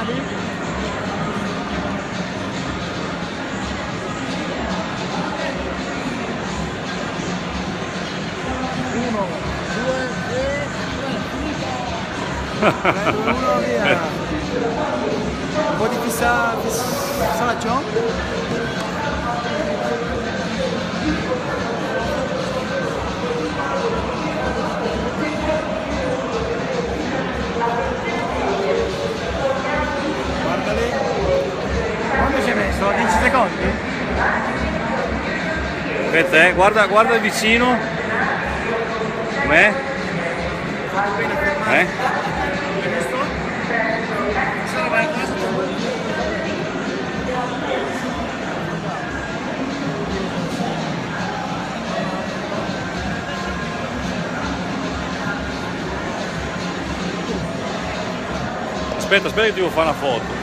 chiavi? Uno, due, tre, prendo uno, via. Un po' di fissaggio? Guardali. Quanto ci hai messo? 10 secondi? Aspetta, guarda vicino. Com'è? Aspetta che ti devo fare una foto.